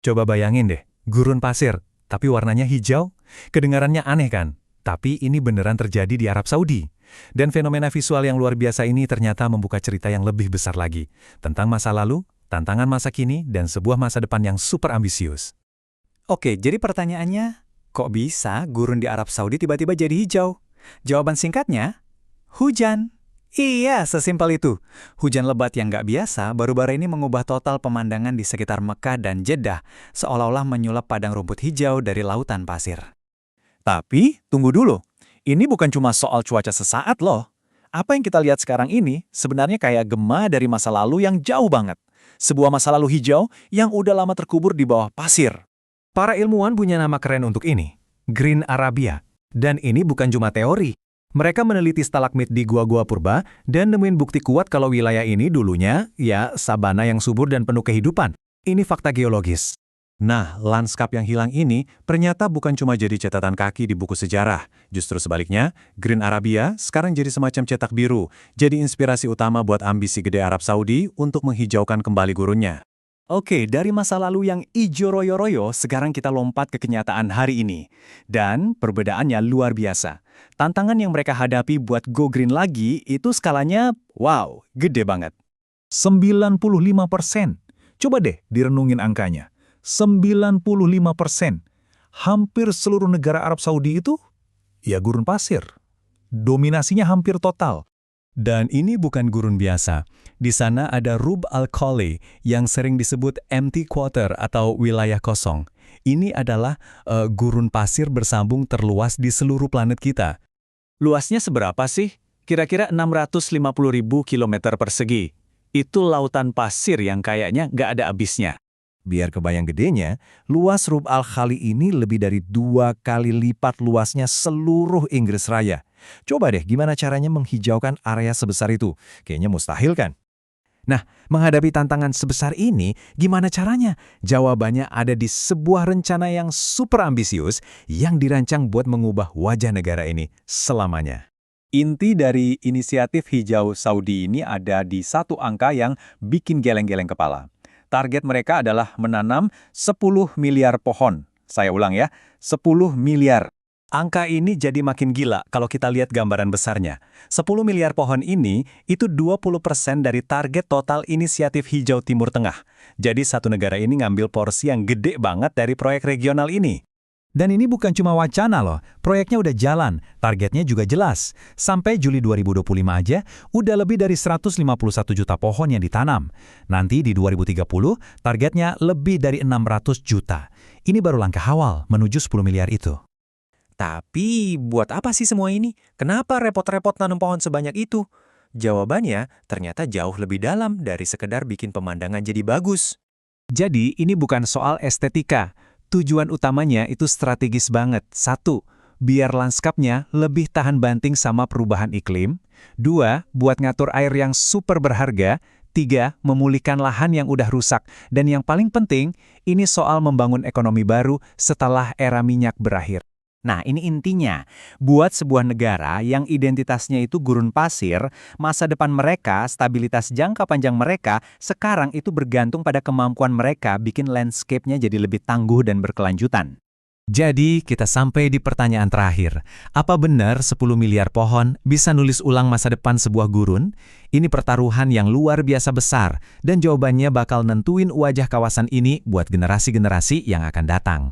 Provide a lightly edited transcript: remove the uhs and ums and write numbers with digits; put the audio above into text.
Coba bayangin deh, gurun pasir, tapi warnanya hijau. Kedengarannya aneh kan? Tapi ini beneran terjadi di Arab Saudi. Dan fenomena visual yang luar biasa ini ternyata membuka cerita yang lebih besar lagi. Tentang masa lalu, tantangan masa kini, dan sebuah masa depan yang super ambisius. Oke, jadi pertanyaannya, kok bisa gurun di Arab Saudi tiba-tiba jadi hijau? Jawaban singkatnya, hujan. Iya, sesimpel itu. Hujan lebat yang nggak biasa baru-baru ini mengubah total pemandangan di sekitar Mekah dan Jeddah, seolah-olah menyulap padang rumput hijau dari lautan pasir. Tapi, tunggu dulu. Ini bukan cuma soal cuaca sesaat loh. Apa yang kita lihat sekarang ini sebenarnya kayak gema dari masa lalu yang jauh banget. Sebuah masa lalu hijau yang udah lama terkubur di bawah pasir. Para ilmuwan punya nama keren untuk ini, Green Arabia. Dan ini bukan cuma teori. Mereka meneliti stalagmit di gua-gua purba dan nemuin bukti kuat kalau wilayah ini dulunya, ya, sabana yang subur dan penuh kehidupan. Ini fakta geologis. Nah, lanskap yang hilang ini ternyata bukan cuma jadi catatan kaki di buku sejarah. Justru sebaliknya, Green Arabia sekarang jadi semacam cetak biru, jadi inspirasi utama buat ambisi gede Arab Saudi untuk menghijaukan kembali gurunnya. Oke, dari masa lalu yang ijo royo-royo, sekarang kita lompat ke kenyataan hari ini. Dan perbedaannya luar biasa. Tantangan yang mereka hadapi buat go green lagi itu skalanya, wow, gede banget. 95%. Coba deh direnungin angkanya. 95%. Hampir seluruh negara Arab Saudi itu, ya gurun pasir. Dominasinya hampir total. Dan ini bukan gurun biasa. Di sana ada Rub al-Khali yang sering disebut empty quarter atau wilayah kosong. Ini adalah gurun pasir bersambung terluas di seluruh planet kita. Luasnya seberapa sih? Kira-kira 650.000 kilometer persegi. Itu lautan pasir yang kayaknya nggak ada habisnya. Biar kebayang gedenya, luas Rub al-Khali ini lebih dari 2 kali lipat luasnya seluruh Inggris Raya. Coba deh gimana caranya menghijaukan area sebesar itu. Kayaknya mustahil kan? Nah, menghadapi tantangan sebesar ini, gimana caranya? Jawabannya ada di sebuah rencana yang super ambisius yang dirancang buat mengubah wajah negara ini selamanya. Inti dari inisiatif hijau Saudi ini ada di satu angka yang bikin geleng-geleng kepala. Target mereka adalah menanam 10 miliar pohon. Saya ulang ya, 10 miliar. Angka ini jadi makin gila kalau kita lihat gambaran besarnya. 10 miliar pohon ini itu 20% dari target total inisiatif hijau Timur Tengah. Jadi satu negara ini ngambil porsi yang gede banget dari proyek regional ini. Dan ini bukan cuma wacana loh, proyeknya udah jalan, targetnya juga jelas. Sampai Juli 2025 aja, udah lebih dari 151 juta pohon yang ditanam. Nanti di 2030, targetnya lebih dari 600 juta. Ini baru langkah awal menuju 10 miliar itu. Tapi, buat apa sih semua ini? Kenapa repot-repot nanam pohon sebanyak itu? Jawabannya ternyata jauh lebih dalam dari sekedar bikin pemandangan jadi bagus. Jadi ini bukan soal estetika. Tujuan utamanya itu strategis banget. 1, biar lanskapnya lebih tahan banting sama perubahan iklim. 2, buat ngatur air yang super berharga. 3, memulihkan lahan yang udah rusak. Dan yang paling penting, ini soal membangun ekonomi baru setelah era minyak berakhir. Nah, ini intinya. Buat sebuah negara yang identitasnya itu gurun pasir, masa depan mereka, stabilitas jangka panjang mereka, sekarang itu bergantung pada kemampuan mereka bikin landscape-nya jadi lebih tangguh dan berkelanjutan. Jadi, kita sampai di pertanyaan terakhir. Apa benar 10 miliar pohon bisa nulis ulang masa depan sebuah gurun? Ini pertaruhan yang luar biasa besar, dan jawabannya bakal nentuin wajah kawasan ini buat generasi-generasi yang akan datang.